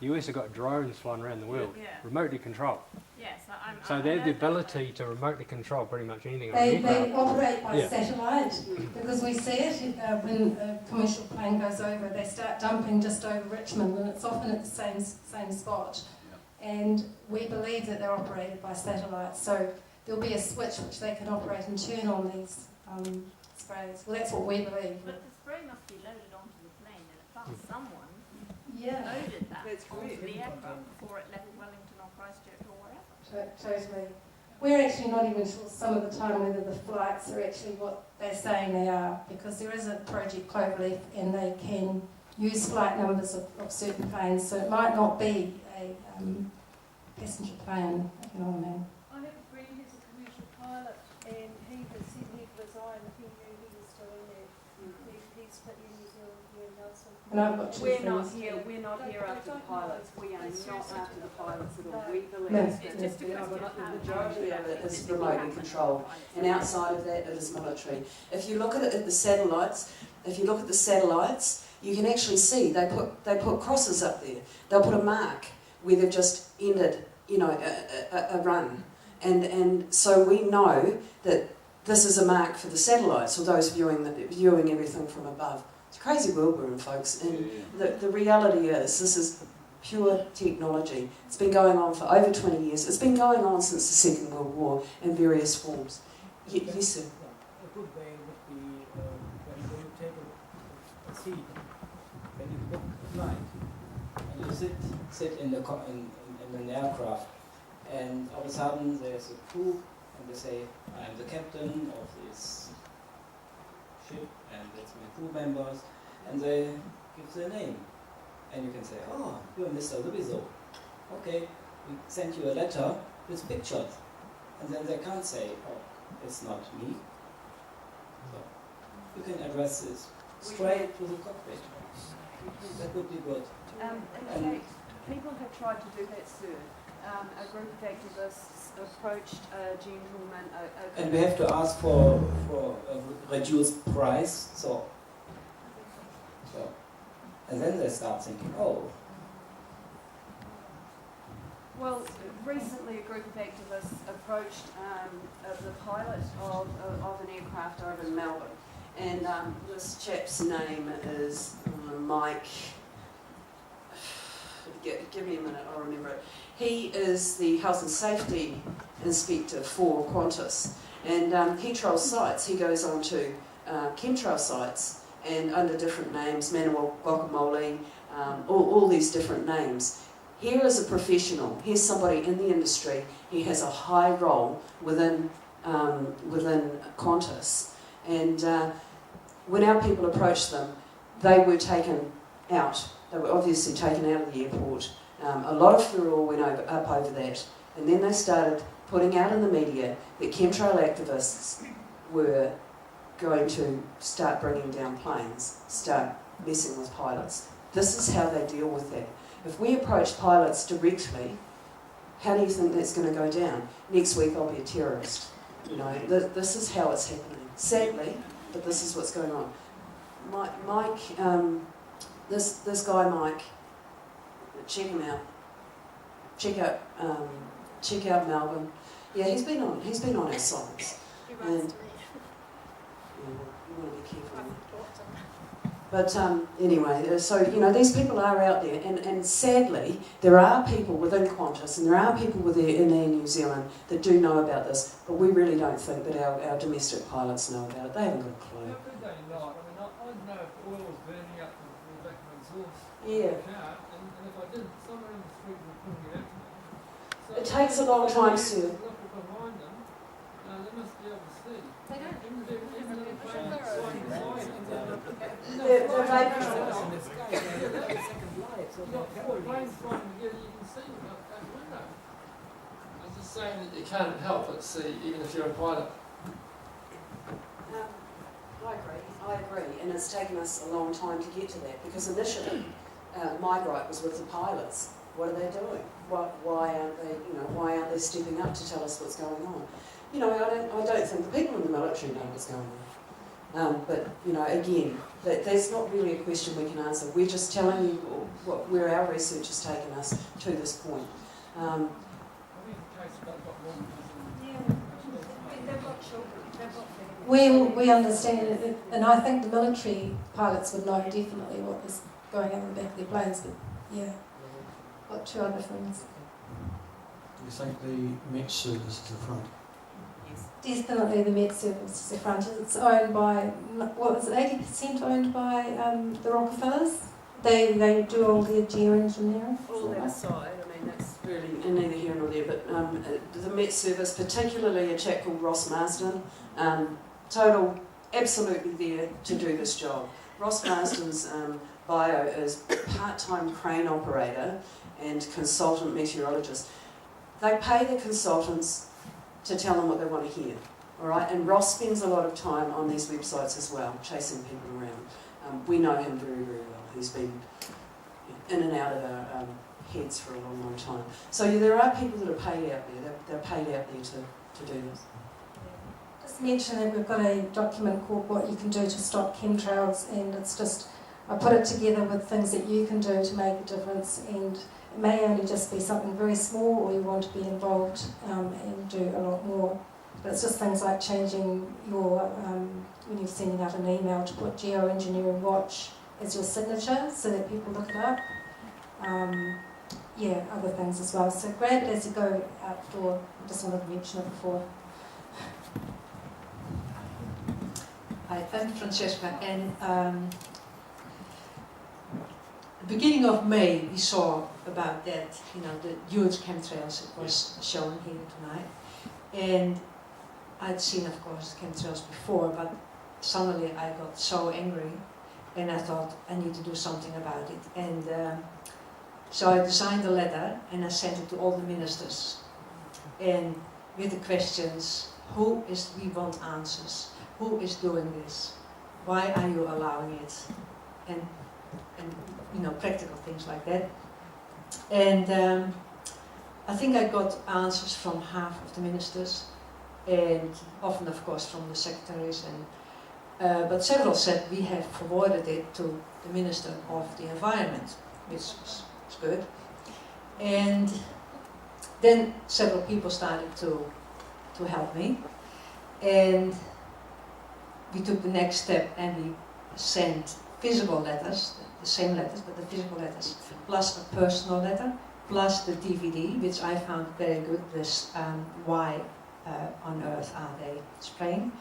the US have got drones flying around the world, Yeah. remotely controlled. Yes, So they have the ability to remotely control pretty much anything on the They aircraft. operate by Yeah. satellite, because we see it when a commercial plane goes over. They start dumping just over Richmond, and it's often at the same spot. And we believe that they're operated by satellite. So there'll be a switch which they can operate and turn on these sprays. Well, that's what we believe. But the spray must be loaded onto the plane, and if that's someone Yeah, loaded that That's onto correct. the aircraft before it left Wellington or Christchurch or wherever. totally. We're actually not even sure some of the time whether the flights are actually what they're saying they are, because there is a Project Cloverleaf and they can use flight numbers of certain planes, so it might not be a passenger plane, if you know what I mean. I have a friend who's a commercial pilot, and he has said he'd resigned if he knew he was still in there. He's put in New Zealand here and And I've got two We're not friends. here, we're not here after the pilots, we are not after the pilots at all. We believe No. that It's just a question of The how majority of it is does it remotely happen? controlled, and outside of that it is military. If you look at it at the satellites, you can actually see they put crosses up there. They'll put a mark where they've just ended, a run, and so we know that this is a mark for the satellites or those viewing everything from above. It's a crazy world we're in, folks, and the reality is this is pure technology. It's been going on for over 20 years. It's been going on since the Second World War in various forms. Yes, sir. A good way would be when you take a seat, when you book a flight, and you sit in an aircraft, and all of a sudden there's a crew, and they say, I'm the captain of this ship, and that's my crew members, and they give their name. And you can say, oh, you're Mr. Lubiso. Okay, we sent you a letter with pictures. And then they can't say, oh, it's not me. So you can address this straight to the cockpit. That would be good. In fact, people have tried to do that, sir. A group of activists approached a gentleman, And we have to ask for a reduced price. So, and then they start thinking, oh. well, recently a group of activists approached the pilot of an aircraft over in Melbourne. And this chap's name is Mike. Give me a minute, I'll remember it. He is the health and safety inspector for Qantas. And Chemtrails sites, he goes on to Chemtrails sites and under different names, Manuel Guacamole, all these different names. Here is a professional, here's somebody in the industry, he has a high role within Qantas. And when our people approached them, they were taken out. They were obviously taken out of the airport. A lot of furore went up over that. And then they started putting out in the media that chemtrail activists were going to start bringing down planes, start messing with pilots. This is how they deal with that. If we approach pilots directly, how do you think that's going to go down? Next week I'll be a terrorist. This is how it's happening. Sadly, but this is what's going on. Mike, this guy Mike, check him out. Check out Melbourne. Yeah, he's been on our sites. He And writes to me. you want to be careful. But anyway, so these people are out there, and sadly, there are people within Qantas, and there are people in Air New Zealand that do know about this, but we really don't think that our domestic pilots know about it. They haven't got a clue. How could they not? I mean, I know if oil was burning up the back of my exhaust Yeah. car, and if I didn't, someone in the street would put me out to me. So It takes a long time, Sue. Look behind them, they must be able to see. They don't. Even little planes flying beside them. They're vaping. You've got four planes flying together, you can see them out that window. I was just saying that you can't help but see, even if you're a pilot. I agree, and it's taken us a long time to get to that, because initially my gripe was with the pilots. What are they doing? Why aren't they stepping up to tell us what's going on? I don't think the people in the military know what's going on. But again, that's not really a question we can answer. We're just telling you where our research has taken us to this point. I think the case got more They've got children, they've got families. We understand it, and I think the military pilots would know definitely what was going on in the back of their planes, but yeah, got two other friends. Do you think the Met Service is the front? Definitely the Met Service is the front. It's owned by, 80% owned by the Rockefellers. They do all their geoengineering. All that aside, that's really neither here nor there, but the Met Service, particularly a chap called Ross Marsden, absolutely there to do this job. Ross Marsden's bio is part-time crane operator and consultant meteorologist. They pay the consultants to tell them what they want to hear, all right? And Ross spends a lot of time on these websites as well, chasing people around. We know him very, very well. who's been in and out of our heads for a long, long time. So yeah, there are people that are paid out there. They're paid out there to do this. Just mention that we've got a document called What You Can Do to Stop Chemtrails, and it's just, I put it together with things that you can do to make a difference, and it may only just be something very small, or you want to be involved and do a lot more. But it's just things like changing your, when you're sending out an email, to put Geoengineering Watch as your signature so that people look it up. Yeah, other things as well. So grab it as you go out the door. I just wanted to mention it before. Hi, I'm Francesca, and the beginning of May we saw about that, the huge chemtrails. It was shown here tonight, and I'd seen, of course, chemtrails before, but suddenly I got so angry, and I thought I need to do something about it. And so I designed a letter, and I sent it to all the ministers, and with the questions: we want answers. Who is doing this? Why are you allowing it? And practical things like that. And I think I got answers from half of the ministers, and often, of course, from the secretaries. But several said we have forwarded it to the Minister of the Environment, which was good. And then several people started to help me, and we took the next step and we sent physical letters, the same letters, but the physical letters, plus a personal letter, plus the DVD, which I found very good, this why on earth are they spraying.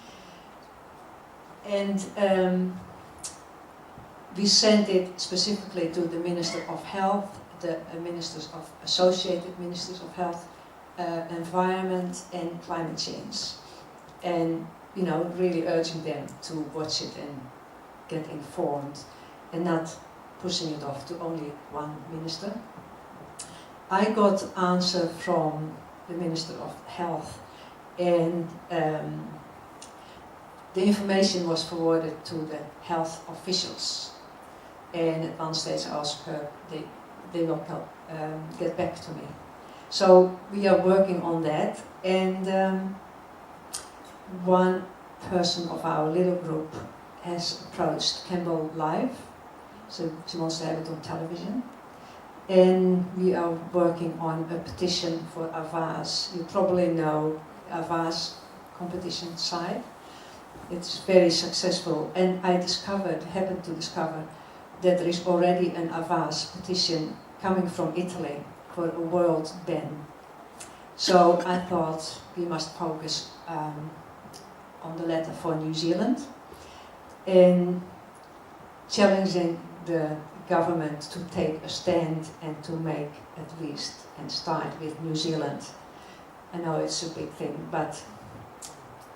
And we sent it specifically to the Minister of Health, the Ministers of Associated Ministers of Health, Environment and Climate Change. And really urging them to watch it and get informed, and not pushing it off to only one minister. I got answer from the Minister of Health, and the information was forwarded to the health officials. And at one stage I asked her, they will get back to me. So we are working on that, and one person of our little group has approached Campbell Live, so she wants to have it on television. And we are working on a petition for Avaz. You probably know Avaz competition site. It's very successful, and I happened to discover that there is already an Avaz petition coming from Italy for a world ban. So I thought we must focus on the letter for New Zealand, and challenging the government to take a stand and to make at least, and start with New Zealand. I know it's a big thing, but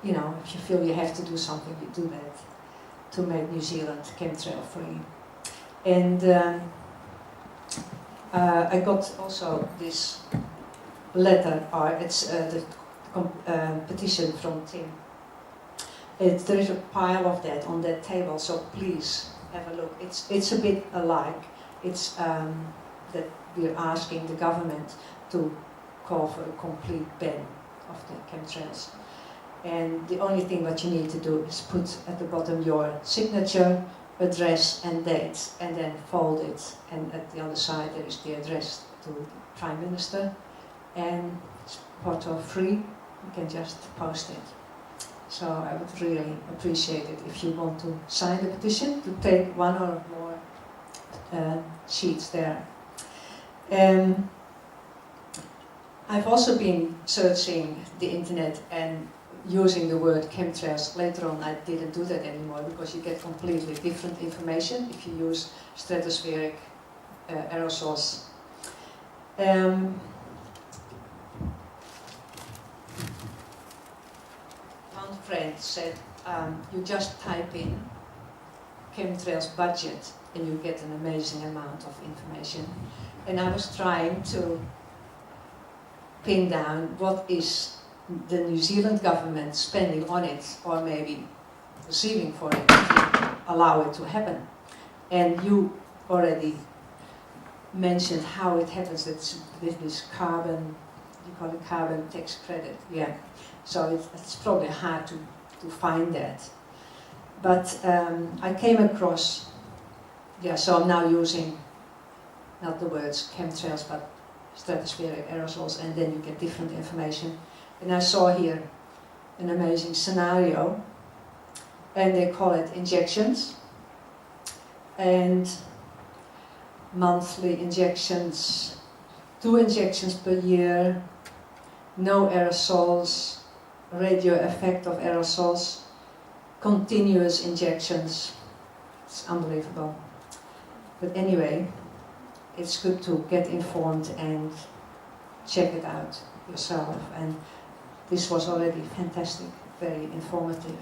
if you feel you have to do something, you do that, to make New Zealand chemtrail free. And I got also this letter, it's the petition from Tim. There is a pile of that on that table, so please have a look. It's a bit alike. It's that we're asking the government to call for a complete ban of the chemtrails. And the only thing what you need to do is put at the bottom your signature, address and date, and then fold it. And at the other side there is the address to the Prime Minister. And it's photo free, you can just post it. So I would really appreciate it if you want to sign the petition, to take one or more sheets there. I've also been searching the internet and using the word chemtrails. Later on I didn't do that anymore, because you get completely different information if you use stratospheric aerosols. One friend said, you just type in chemtrails budget and you get an amazing amount of information. And I was trying to pin down what is the New Zealand government spending on it, or maybe receiving for it, to allow it to happen. And you already mentioned how it happens that with this carbon, you call it carbon tax credit, yeah. So it's probably hard to find that. But I came across, yeah, so I'm now using not the words chemtrails but stratospheric aerosols, and then you get different information. And I saw here an amazing scenario, and they call it injections. And monthly injections, 2 injections per year, no aerosols, radio effect of aerosols, continuous injections. It's unbelievable. But anyway, it's good to get informed and check it out yourself. And this was already fantastic, very informative.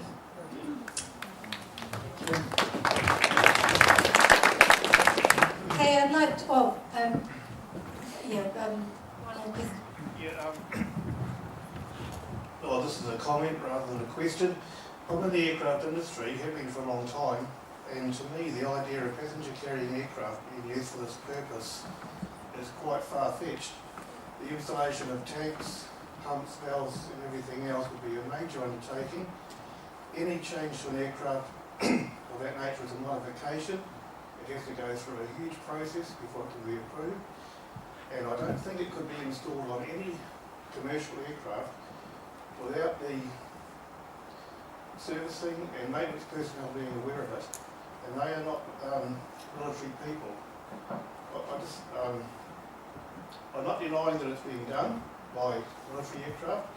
Okay, I'd like to, one more question. Well, this is a comment rather than a question. I'm in the aircraft industry, have been for a long time, and to me the idea of passenger carrying aircraft being used for this purpose is quite far-fetched. The installation of tanks, pumps, valves and everything else would be a major undertaking. Any change to an aircraft of that nature is a modification. It has to go through a huge process before it can be approved, and I don't think it could be installed on any commercial aircraft without the servicing and maintenance personnel being aware of it, and they are not military people. I'm not denying that it's being done by military aircraft,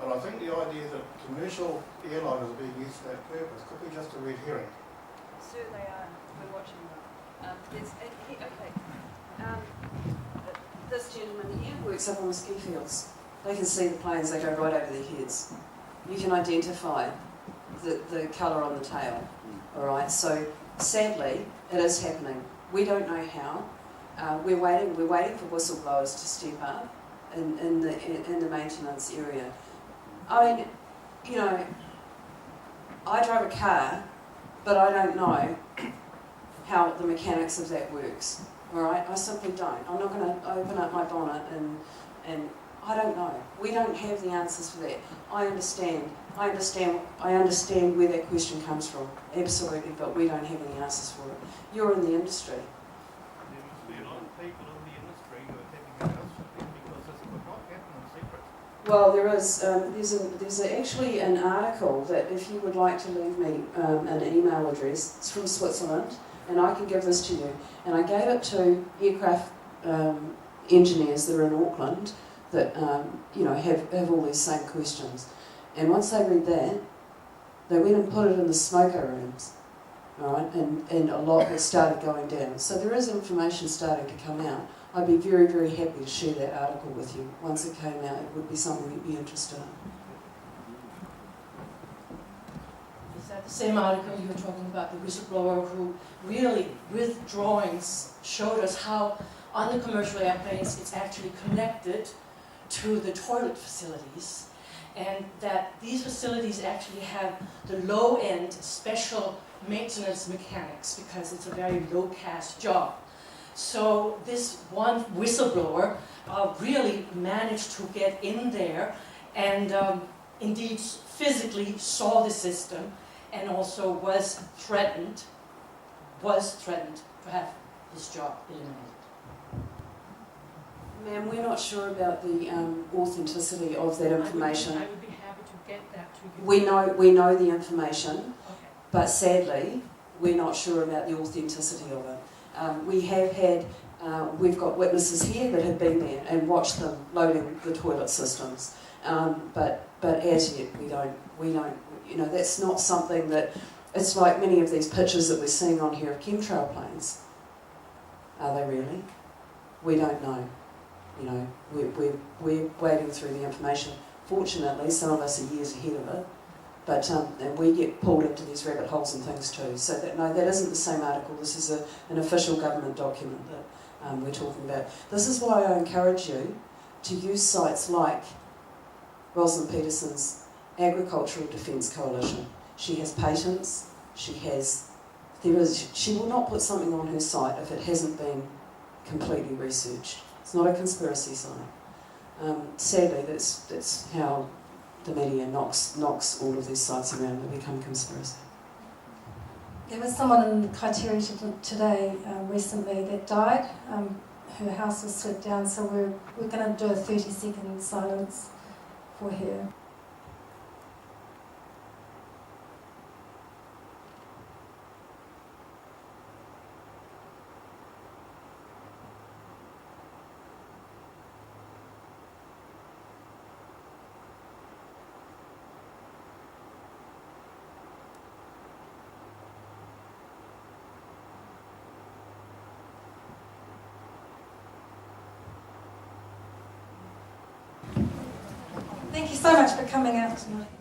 but I think the idea that commercial airliners are being used for that purpose could be just a red herring. Sir, they are. We're watching them. This gentleman here works up on the ski fields. They can see the planes, they go right over their heads. You can identify the colour on the tail, alright? So, sadly, it is happening. We don't know how. We're waiting for whistleblowers to step up in the maintenance area. I mean, you know, I drive a car, but I don't know how the mechanics of that works, alright? I simply don't. I'm not going to open up my bonnet and I don't know. We don't have the answers for that. I understand where that question comes from, absolutely, but we don't have any answers for it. You're in the industry. There must be a lot of people in the industry who are having an answer because this could not happen in secret. Well, there's actually an article that if you would like to leave me an email address, it's from Switzerland, and I can give this to you. And I gave it to aircraft engineers that are in Auckland that have all these same questions. And once they read that, they went and put it in the smoker rooms, all right? And a lot has started going down. So there is information starting to come out. I'd be very, very happy to share that article with you. Once it came out, it would be something you'd be interested in. Is that the same article you were talking about, the whistleblower who really, with drawings, showed us how on the commercial airplanes it's actually connected to the toilet facilities, and that these facilities actually have the low-end special maintenance mechanics because it's a very low-cash job. So this one whistleblower really managed to get in there and indeed physically saw the system and also was threatened to have his job eliminated. Ma'am, we're not sure about the authenticity of that information. I would be happy to get that to you. We know the information, Okay. but sadly, we're not sure about the authenticity of it. We've got witnesses here that have been there and watched them loading the toilet systems. But as yet, we don't, that's not something that, it's like many of these pictures that we're seeing on here of chemtrail planes. Are they really? We don't know. We're wading through the information. Fortunately, some of us are years ahead of it, but and we get pulled into these rabbit holes and things too. So that isn't the same article. This is an official government document that we're talking about. This is why I encourage you to use sites like Rosalind Peterson's Agricultural Defence Coalition. She has patents. She has she will not put something on her site if it hasn't been completely researched. It's not a conspiracy site. Sadly, that's how the media knocks all of these sites around. They become conspiracy. There was someone in Criteria today recently that died. Her house was swept down, so we're going to do a 30-second silence for her. Thank you so much for coming out tonight.